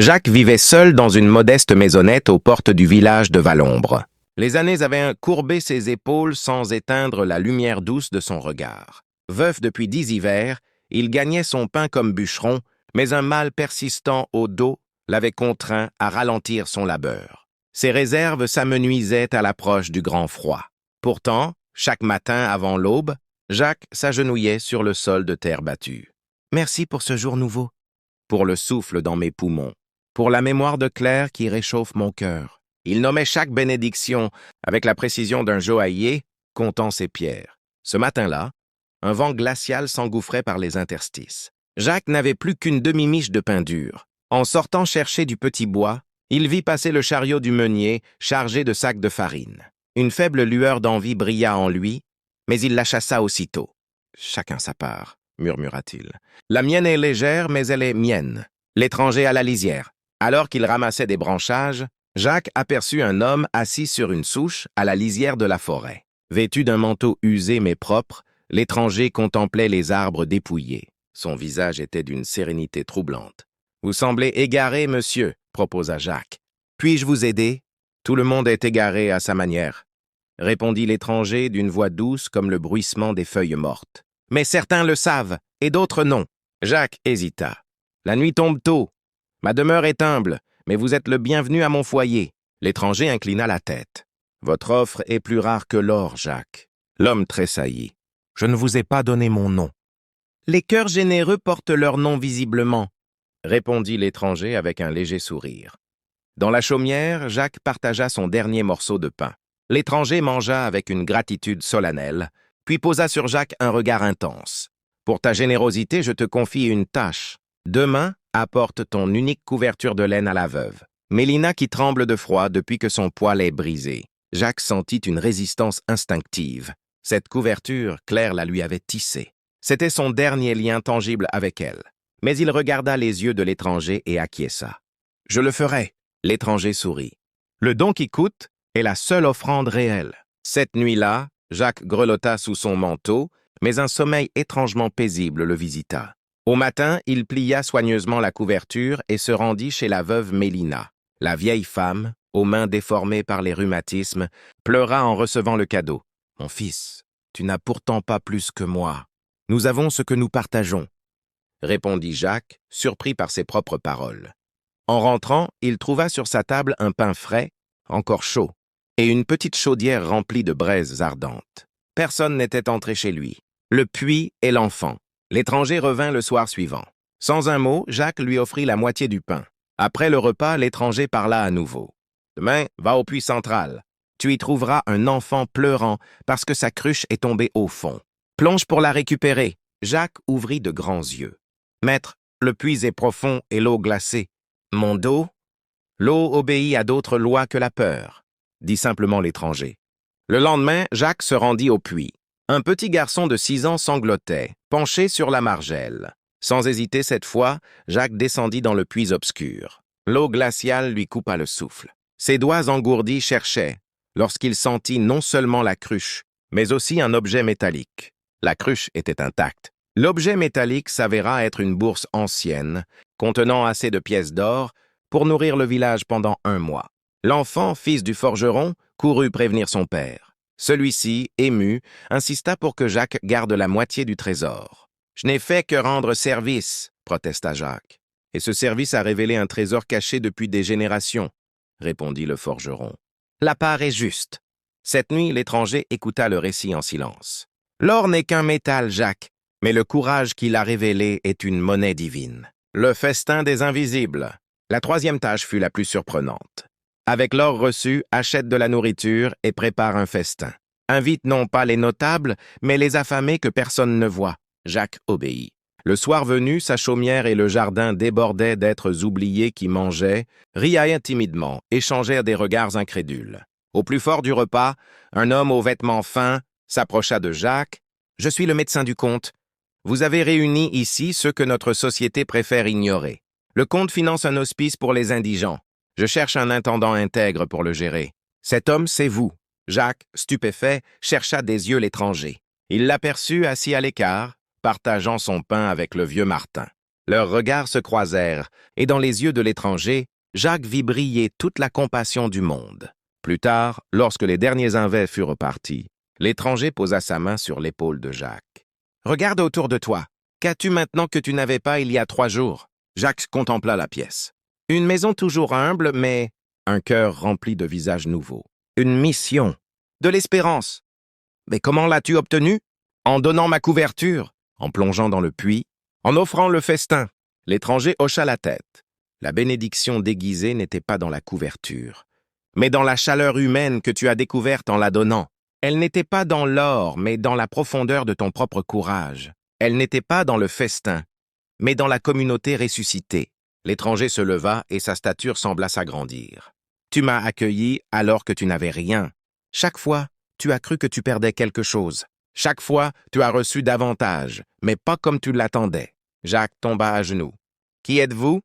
Jacques vivait seul dans une modeste maisonnette aux portes du village de Valombre. Les années avaient courbé ses épaules sans éteindre la lumière douce de son regard. Veuf depuis 10 hivers, il gagnait son pain comme bûcheron, mais un mal persistant au dos l'avait contraint à ralentir son labeur. Ses réserves s'amenuisaient à l'approche du grand froid. Pourtant, chaque matin avant l'aube, Jacques s'agenouillait sur le sol de terre battue. « Merci pour ce jour nouveau, pour le souffle dans mes poumons, pour la mémoire de Claire qui réchauffe mon cœur. » Il nommait chaque bénédiction avec la précision d'un joaillier, comptant ses pierres. Ce matin-là, un vent glacial s'engouffrait par les interstices. Jacques n'avait plus qu'une demi-miche de pain dur. En sortant chercher du petit bois, il vit passer le chariot du meunier chargé de sacs de farine. Une faible lueur d'envie brilla en lui, mais il la chassa aussitôt. « Chacun sa part, » murmura-t-il. « La mienne est légère, mais elle est mienne. L'étranger à la lisière. » Alors qu'il ramassait des branchages, Jacques aperçut un homme assis sur une souche à la lisière de la forêt. Vêtu d'un manteau usé mais propre, l'étranger contemplait les arbres dépouillés. Son visage était d'une sérénité troublante. « Vous semblez égaré, monsieur, » proposa Jacques. « Puis-je vous aider ? Tout le monde est égaré à sa manière, » répondit l'étranger d'une voix douce comme le bruissement des feuilles mortes. « Mais certains le savent, et d'autres non. » Jacques hésita. « La nuit tombe tôt. Ma demeure est humble, mais vous êtes le bienvenu à mon foyer. » L'étranger inclina la tête. « Votre offre est plus rare que l'or, Jacques. » L'homme tressaillit. « Je ne vous ai pas donné mon nom. »« Les cœurs généreux portent leur nom visiblement, » répondit l'étranger avec un léger sourire. Dans la chaumière, Jacques partagea son dernier morceau de pain. L'étranger mangea avec une gratitude solennelle, puis posa sur Jacques un regard intense. « Pour ta générosité, je te confie une tâche. Demain, apporte ton unique couverture de laine à la veuve. Mélina qui tremble de froid depuis que son poil est brisé. » Jacques sentit une résistance instinctive. Cette couverture, Claire la lui avait tissée. C'était son dernier lien tangible avec elle. Mais il regarda les yeux de l'étranger et acquiesça. « Je le ferai. » L'étranger sourit. « Le don qui coûte est la seule offrande réelle. » Cette nuit-là, Jacques grelotta sous son manteau, mais un sommeil étrangement paisible le visita. Au matin, il plia soigneusement la couverture et se rendit chez la veuve Mélina. La vieille femme, aux mains déformées par les rhumatismes, pleura en recevant le cadeau. « Mon fils, tu n'as pourtant pas plus que moi. Nous avons ce que nous partageons, » répondit Jacques, surpris par ses propres paroles. En rentrant, il trouva sur sa table un pain frais, encore chaud, et une petite chaudière remplie de braises ardentes. Personne n'était entré chez lui. Le puits et l'enfant. L'étranger revint le soir suivant. Sans un mot, Jacques lui offrit la moitié du pain. Après le repas, l'étranger parla à nouveau. « Demain, va au puits central. Tu y trouveras un enfant pleurant parce que sa cruche est tombée au fond. Plonge pour la récupérer. » Jacques ouvrit de grands yeux. « Maître, le puits est profond et l'eau glacée. Mon dos? L'eau obéit à d'autres lois que la peur, » dit simplement l'étranger. Le lendemain, Jacques se rendit au puits. Un petit garçon de 6 ans sanglotait, penché sur la margelle. Sans hésiter cette fois, Jacques descendit dans le puits obscur. L'eau glaciale lui coupa le souffle. Ses doigts engourdis cherchaient, lorsqu'il sentit non seulement la cruche, mais aussi un objet métallique. La cruche était intacte. L'objet métallique s'avéra être une bourse ancienne, contenant assez de pièces d'or pour nourrir le village pendant 1 mois. L'enfant, fils du forgeron, courut prévenir son père. Celui-ci, ému, insista pour que Jacques garde la moitié du trésor. « Je n'ai fait que rendre service, » protesta Jacques. « Et ce service a révélé un trésor caché depuis des générations, » répondit le forgeron. « La part est juste. » Cette nuit, l'étranger écouta le récit en silence. « L'or n'est qu'un métal, Jacques, mais le courage qu'il a révélé est une monnaie divine. » Le festin des invisibles. La 3e tâche fut la plus surprenante. Avec l'or reçu, achète de la nourriture et prépare un festin. Invite non pas les notables, mais les affamés que personne ne voit. Jacques obéit. Le soir venu, sa chaumière et le jardin débordaient d'êtres oubliés qui mangeaient, riaient timidement, échangèrent des regards incrédules. Au plus fort du repas, un homme aux vêtements fins s'approcha de Jacques. « Je suis le médecin du comte. Vous avez réuni ici ceux que notre société préfère ignorer. Le comte finance un hospice pour les indigents. Je cherche un intendant intègre pour le gérer. Cet homme, c'est vous. » Jacques, stupéfait, chercha des yeux l'étranger. Il l'aperçut assis à l'écart, partageant son pain avec le vieux Martin. Leurs regards se croisèrent, et dans les yeux de l'étranger, Jacques vit briller toute la compassion du monde. Plus tard, lorsque les derniers invets furent partis, l'étranger posa sa main sur l'épaule de Jacques. « Regarde autour de toi. Qu'as-tu maintenant que tu n'avais pas il y a 3 jours ?» Jacques contempla la pièce. Une maison toujours humble, mais un cœur rempli de visages nouveaux. Une mission. De l'espérance. Mais comment l'as-tu obtenue? En donnant ma couverture, en plongeant dans le puits, en offrant le festin. L'étranger hocha la tête. La bénédiction déguisée n'était pas dans la couverture, mais dans la chaleur humaine que tu as découverte en la donnant. Elle n'était pas dans l'or, mais dans la profondeur de ton propre courage. Elle n'était pas dans le festin, mais dans la communauté ressuscitée. L'étranger se leva et sa stature sembla s'agrandir. Tu m'as accueilli alors que tu n'avais rien. Chaque fois, tu as cru que tu perdais quelque chose. Chaque fois, tu as reçu davantage, mais pas comme tu l'attendais. Jacques tomba à genoux. Qui êtes-vous?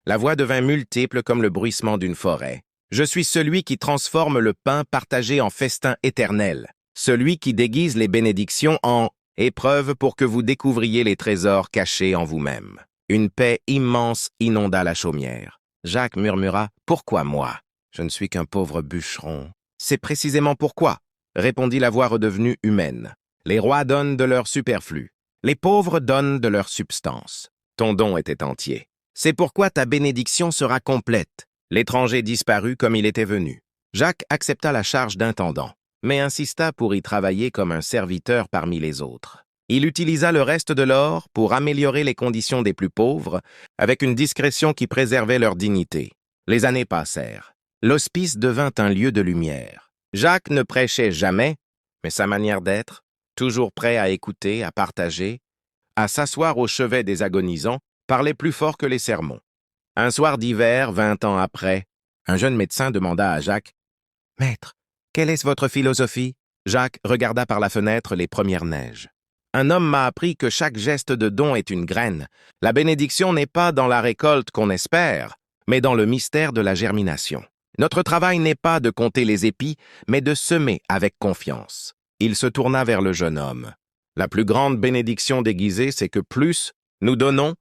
La voix devint multiple comme le bruissement d'une forêt. Je suis celui qui transforme le pain partagé en festin éternel, celui qui déguise les bénédictions en épreuve pour que vous découvriez les trésors cachés en vous-même. Une paix immense inonda la chaumière. Jacques murmura « Pourquoi moi? Je ne suis qu'un pauvre bûcheron. » C'est précisément pourquoi, répondit la voix redevenue humaine. Les rois donnent de leur superflu. Les pauvres donnent de leur substance. Ton don était entier. C'est pourquoi ta bénédiction sera complète. L'étranger disparut comme il était venu. Jacques accepta la charge d'intendant, mais insista pour y travailler comme un serviteur parmi les autres. Il utilisa le reste de l'or pour améliorer les conditions des plus pauvres, avec une discrétion qui préservait leur dignité. Les années passèrent. L'hospice devint un lieu de lumière. Jacques ne prêchait jamais, mais sa manière d'être, toujours prêt à écouter, à partager, à s'asseoir au chevet des agonisants, parlait plus fort que les sermons. Un soir d'hiver, 20 ans après, un jeune médecin demanda à Jacques « Maître, quelle est votre philosophie ?» Jacques regarda par la fenêtre les premières neiges. « Un homme m'a appris que chaque geste de don est une graine. La bénédiction n'est pas dans la récolte qu'on espère, mais dans le mystère de la germination. Notre travail n'est pas de compter les épis, mais de semer avec confiance. » Il se tourna vers le jeune homme. « La plus grande bénédiction déguisée, c'est que plus nous donnons,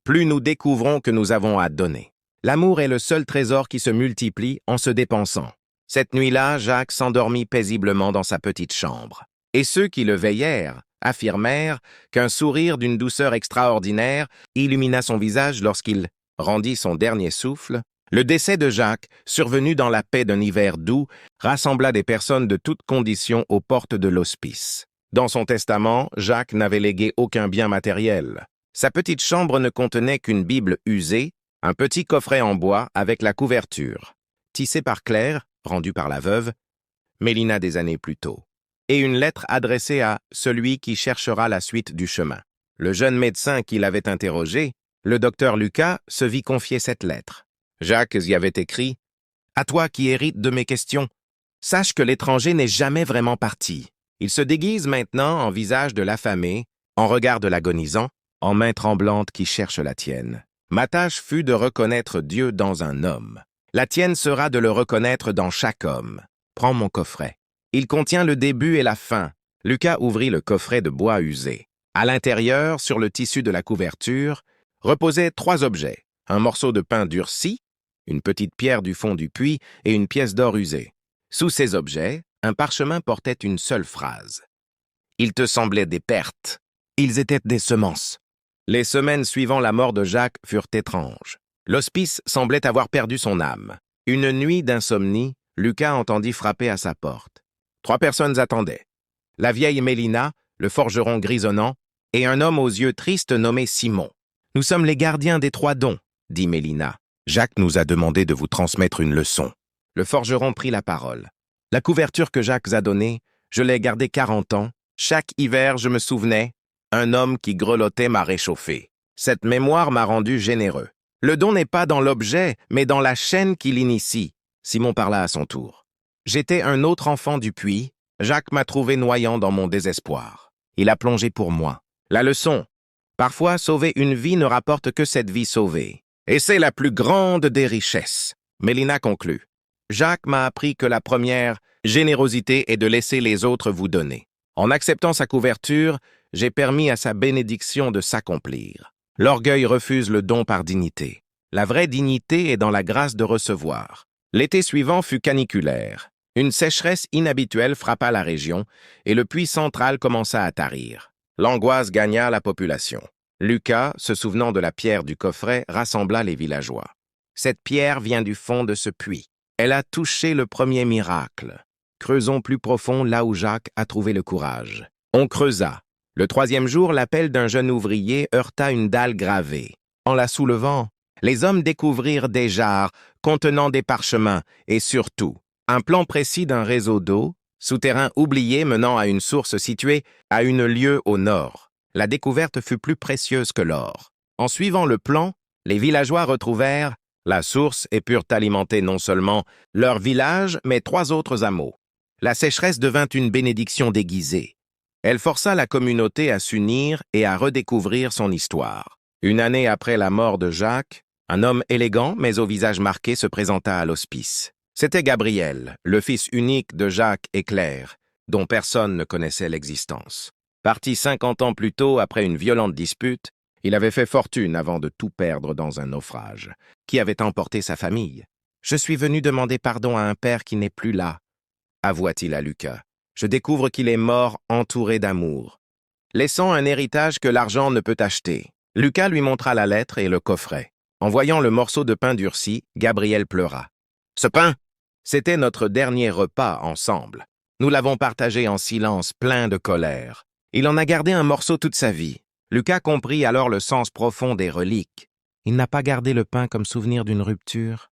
plus nous découvrons que nous avons à donner. L'amour est le seul trésor qui se multiplie en se dépensant. » Cette nuit-là, Jacques s'endormit paisiblement dans sa petite chambre. Et ceux qui le veillèrent affirmèrent qu'un sourire d'une douceur extraordinaire illumina son visage lorsqu'il rendit son dernier souffle. Le décès de Jacques, survenu dans la paix d'un hiver doux, rassembla des personnes de toutes conditions aux portes de l'hospice. Dans son testament, Jacques n'avait légué aucun bien matériel. Sa petite chambre ne contenait qu'une Bible usée, un petit coffret en bois avec la couverture, tissé par Claire, rendu par la veuve, Mélina des années plus tôt, et une lettre adressée à celui qui cherchera la suite du chemin. Le jeune médecin qui l'avait interrogé, le docteur Lucas, se vit confier cette lettre. Jacques y avait écrit « À toi qui hérites de mes questions, sache que l'étranger n'est jamais vraiment parti. Il se déguise maintenant en visage de l'affamé, en regard de l'agonisant, en main tremblante qui cherche la tienne. Ma tâche fut de reconnaître Dieu dans un homme. La tienne sera de le reconnaître dans chaque homme. Prends mon coffret. Il contient le début et la fin. » Lucas ouvrit le coffret de bois usé. À l'intérieur, sur le tissu de la couverture, reposaient 3 objets. Un morceau de pain durci, une petite pierre du fond du puits et une pièce d'or usée. Sous ces objets, un parchemin portait une seule phrase. « Ils te semblaient des pertes. Ils étaient des semences. » Les semaines suivant la mort de Jacques furent étranges. L'hospice semblait avoir perdu son âme. Une nuit d'insomnie, Lucas entendit frapper à sa porte. 3 personnes attendaient. La vieille Mélina, le forgeron grisonnant, et un homme aux yeux tristes nommé Simon. « Nous sommes les gardiens des 3 dons, » dit Mélina. « Jacques nous a demandé de vous transmettre une leçon. » Le forgeron prit la parole. « La couverture que Jacques a donnée, je l'ai gardée 40 ans. Chaque hiver, je me souvenais, un homme qui grelottait m'a réchauffé. Cette mémoire m'a rendu généreux. Le don n'est pas dans l'objet, mais dans la chaîne qui l'initie. » Simon parla à son tour. « J'étais un autre enfant du puits. Jacques m'a trouvé noyant dans mon désespoir. Il a plongé pour moi. La leçon. Parfois, sauver une vie ne rapporte que cette vie sauvée. Et c'est la plus grande des richesses. » Mélina conclut. « Jacques m'a appris que la première générosité est de laisser les autres vous donner. En acceptant sa couverture, j'ai permis à sa bénédiction de s'accomplir. L'orgueil refuse le don par dignité. La vraie dignité est dans la grâce de recevoir. L'été suivant fut caniculaire. Une sécheresse inhabituelle frappa la région et le puits central commença à tarir. L'angoisse gagna la population. Lucas, se souvenant de la pierre du coffret, rassembla les villageois. Cette pierre vient du fond de ce puits. Elle a touché le premier miracle. Creusons plus profond là où Jacques a trouvé le courage. On creusa. Le troisième jour, l'appel d'un jeune ouvrier heurta une dalle gravée. En la soulevant, les hommes découvrirent des jarres contenant des parchemins et surtout un plan précis d'un réseau d'eau, souterrain oublié menant à une source située à une lieue au nord. La découverte fut plus précieuse que l'or. En suivant le plan, les villageois retrouvèrent la source et purent alimenter non seulement leur village, mais 3 autres hameaux. La sécheresse devint une bénédiction déguisée. Elle força la communauté à s'unir et à redécouvrir son histoire. Une année après la mort de Jacques, un homme élégant mais au visage marqué se présenta à l'hospice. C'était Gabriel, le fils unique de Jacques et Claire, dont personne ne connaissait l'existence. Parti 50 ans plus tôt après une violente dispute, il avait fait fortune avant de tout perdre dans un naufrage, qui avait emporté sa famille. « Je suis venu demander pardon à un père qui n'est plus là », avoua-t-il à Lucas. « Je découvre qu'il est mort entouré d'amour, laissant un héritage que l'argent ne peut acheter. » Lucas lui montra la lettre et le coffret. En voyant le morceau de pain durci, Gabriel pleura. « Ce pain, c'était notre dernier repas ensemble. Nous l'avons partagé en silence, plein de colère. Il en a gardé un morceau toute sa vie. » Lucas comprit alors le sens profond des reliques. Il n'a pas gardé le pain comme souvenir d'une rupture,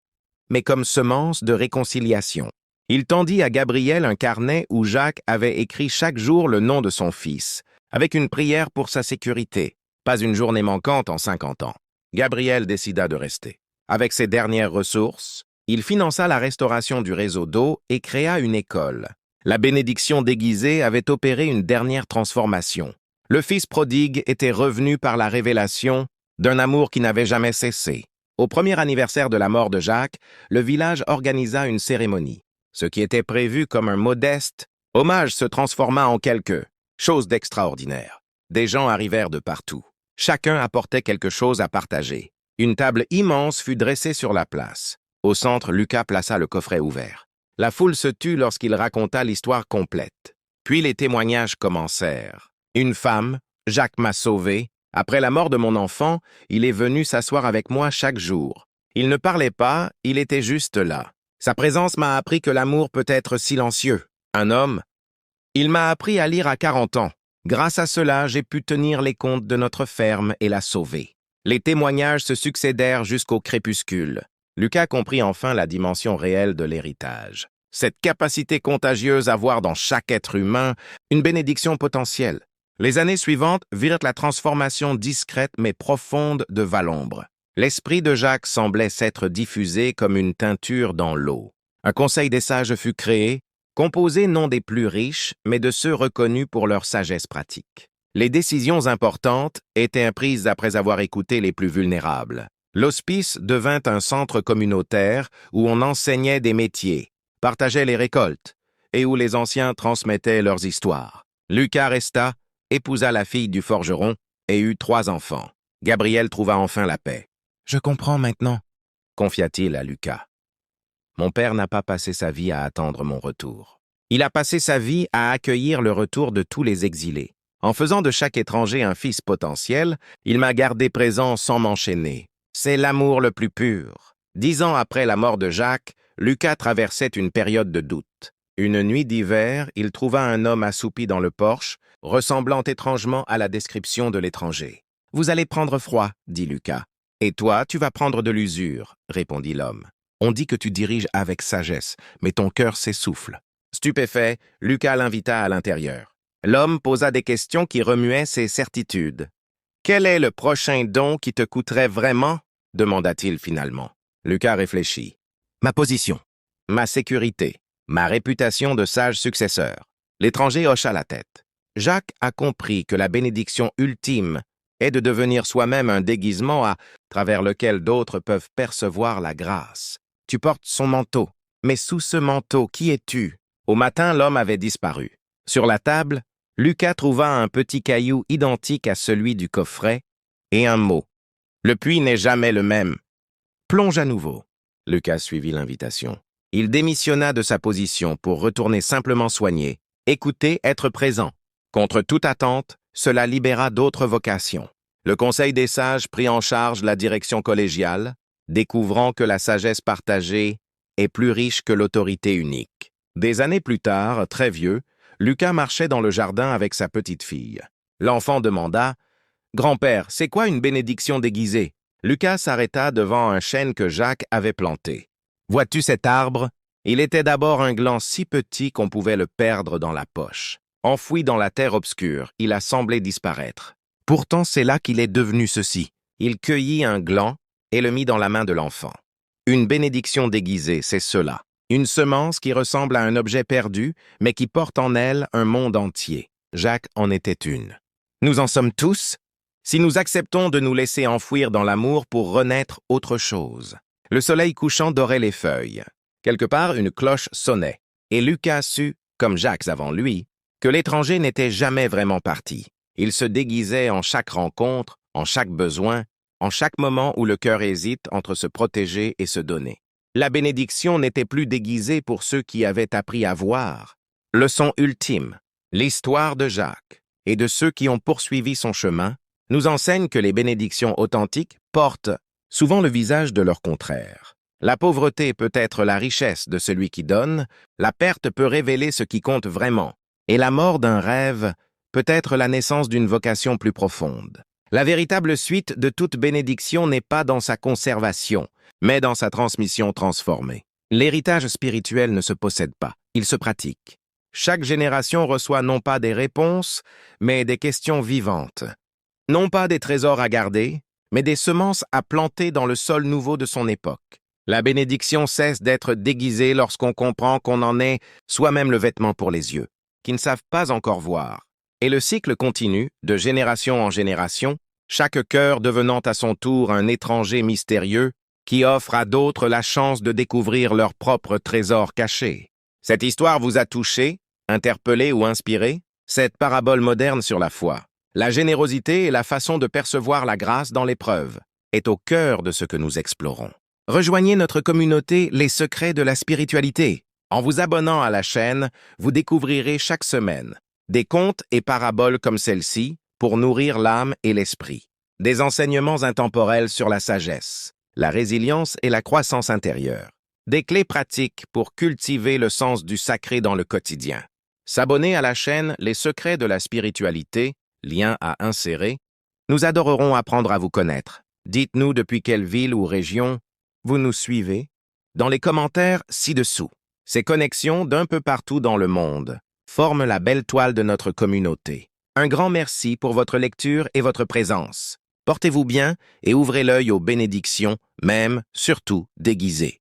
mais comme semence de réconciliation. Il tendit à Gabriel un carnet où Jacques avait écrit chaque jour le nom de son fils, avec une prière pour sa sécurité. Pas une journée manquante en 50 ans. Gabriel décida de rester. Avec ses dernières ressources, il finança la restauration du réseau d'eau et créa une école. La bénédiction déguisée avait opéré une dernière transformation. Le fils prodigue était revenu par la révélation d'un amour qui n'avait jamais cessé. Au premier anniversaire de la mort de Jacques, le village organisa une cérémonie. Ce qui était prévu comme un modeste hommage se transforma en quelque chose d'extraordinaire. Des gens arrivèrent de partout. Chacun apportait quelque chose à partager. Une table immense fut dressée sur la place. Au centre, Lucas plaça le coffret ouvert. La foule se tut lorsqu'il raconta l'histoire complète. Puis les témoignages commencèrent. Une femme, Jacques m'a sauvé. Après la mort de mon enfant, il est venu s'asseoir avec moi chaque jour. Il ne parlait pas, il était juste là. Sa présence m'a appris que l'amour peut être silencieux. Un homme, il m'a appris à lire à 40 ans. Grâce à cela, j'ai pu tenir les comptes de notre ferme et la sauver. Les témoignages se succédèrent jusqu'au crépuscule. Lucas comprit enfin la dimension réelle de l'héritage. Cette capacité contagieuse à voir dans chaque être humain une bénédiction potentielle. Les années suivantes virent la transformation discrète mais profonde de Valombre. L'esprit de Jacques semblait s'être diffusé comme une teinture dans l'eau. Un conseil des sages fut créé, composé non des plus riches, mais de ceux reconnus pour leur sagesse pratique. Les décisions importantes étaient prises après avoir écouté les plus vulnérables. L'hospice devint un centre communautaire où on enseignait des métiers, partageait les récoltes et où les anciens transmettaient leurs histoires. Lucas resta, épousa la fille du forgeron et eut 3 enfants. Gabriel trouva enfin la paix. « Je comprends maintenant », confia-t-il à Lucas. « Mon père n'a pas passé sa vie à attendre mon retour. Il a passé sa vie à accueillir le retour de tous les exilés. En faisant de chaque étranger un fils potentiel, il m'a gardé présent sans m'enchaîner. C'est l'amour le plus pur. » 10 ans après la mort de Jacques, Lucas traversait une période de doute. Une nuit d'hiver, il trouva un homme assoupi dans le porche, ressemblant étrangement à la description de l'étranger. « Vous allez prendre froid, » dit Lucas. « Et toi, tu vas prendre de l'usure, » répondit l'homme. « On dit que tu diriges avec sagesse, mais ton cœur s'essouffle. » Stupéfait, Lucas l'invita à l'intérieur. L'homme posa des questions qui remuaient ses certitudes. « Quel est le prochain don qui te coûterait vraiment ?» demanda-t-il finalement. Lucas réfléchit. « Ma position, ma sécurité, ma réputation de sage successeur. » L'étranger hocha la tête. Jacques a compris que la bénédiction ultime est de devenir soi-même un déguisement à travers lequel d'autres peuvent percevoir la grâce. Tu portes son manteau, mais sous ce manteau, qui es-tu? Au matin, l'homme avait disparu. Sur la table, Lucas trouva un petit caillou identique à celui du coffret et un mot, Le puits n'est jamais le même. Plonge à nouveau. Lucas suivit l'invitation. Il démissionna de sa position pour retourner simplement soigner, écouter, être présent. Contre toute attente, cela libéra d'autres vocations. Le Conseil des sages prit en charge la direction collégiale, découvrant que la sagesse partagée est plus riche que l'autorité unique. Des années plus tard, très vieux, Lucas marchait dans le jardin avec sa petite fille. L'enfant demanda « Grand-père, c'est quoi une bénédiction déguisée ?» Lucas s'arrêta devant un chêne que Jacques avait planté. « Vois-tu cet arbre? Il était d'abord un gland si petit qu'on pouvait le perdre dans la poche. Enfoui dans la terre obscure, il a semblé disparaître. Pourtant, c'est là qu'il est devenu ceci. » Il cueillit un gland et le mit dans la main de l'enfant. Une bénédiction déguisée, c'est cela. Une semence qui ressemble à un objet perdu, mais qui porte en elle un monde entier. Jacques en était une. Nous en sommes tous, si nous acceptons de nous laisser enfouir dans l'amour pour renaître autre chose. Le soleil couchant dorait les feuilles. Quelque part, une cloche sonnait, et Lucas sut, comme Jacques avant lui, que l'étranger n'était jamais vraiment parti. Il se déguisait en chaque rencontre, en chaque besoin, en chaque moment où le cœur hésite entre se protéger et se donner. La bénédiction n'était plus déguisée pour ceux qui avaient appris à voir. Leçon ultime, l'histoire de Jacques et de ceux qui ont poursuivi son chemin nous enseigne que les bénédictions authentiques portent souvent le visage de leur contraire. La pauvreté peut être la richesse de celui qui donne, la perte peut révéler ce qui compte vraiment, et la mort d'un rêve peut être la naissance d'une vocation plus profonde. La véritable suite de toute bénédiction n'est pas dans sa conservation, mais dans sa transmission transformée. L'héritage spirituel ne se possède pas, il se pratique. Chaque génération reçoit non pas des réponses, mais des questions vivantes. Non pas des trésors à garder, mais des semences à planter dans le sol nouveau de son époque. La bénédiction cesse d'être déguisée lorsqu'on comprend qu'on en est soi-même le vêtement pour les yeux, qui ne savent pas encore voir. Et le cycle continue, de génération en génération, chaque cœur devenant à son tour un étranger mystérieux qui offre à d'autres la chance de découvrir leur propre trésor caché. Cette histoire vous a touché, interpellé ou inspiré? Cette parabole moderne sur la foi, la générosité et la façon de percevoir la grâce dans l'épreuve est au cœur de ce que nous explorons. Rejoignez notre communauté Les Secrets de la Spiritualité. En vous abonnant à la chaîne, vous découvrirez chaque semaine des contes et paraboles comme celle-ci pour nourrir l'âme et l'esprit. Des enseignements intemporels sur la sagesse, la résilience et la croissance intérieure. Des clés pratiques pour cultiver le sens du sacré dans le quotidien. S'abonner à la chaîne Les Secrets de la Spiritualité, lien à insérer. Nous adorerons apprendre à vous connaître. Dites-nous depuis quelle ville ou région vous nous suivez dans les commentaires ci-dessous. Ces connexions d'un peu partout dans le monde forment la belle toile de notre communauté. Un grand merci pour votre lecture et votre présence. Portez-vous bien et ouvrez l'œil aux bénédictions, même, surtout, déguisées.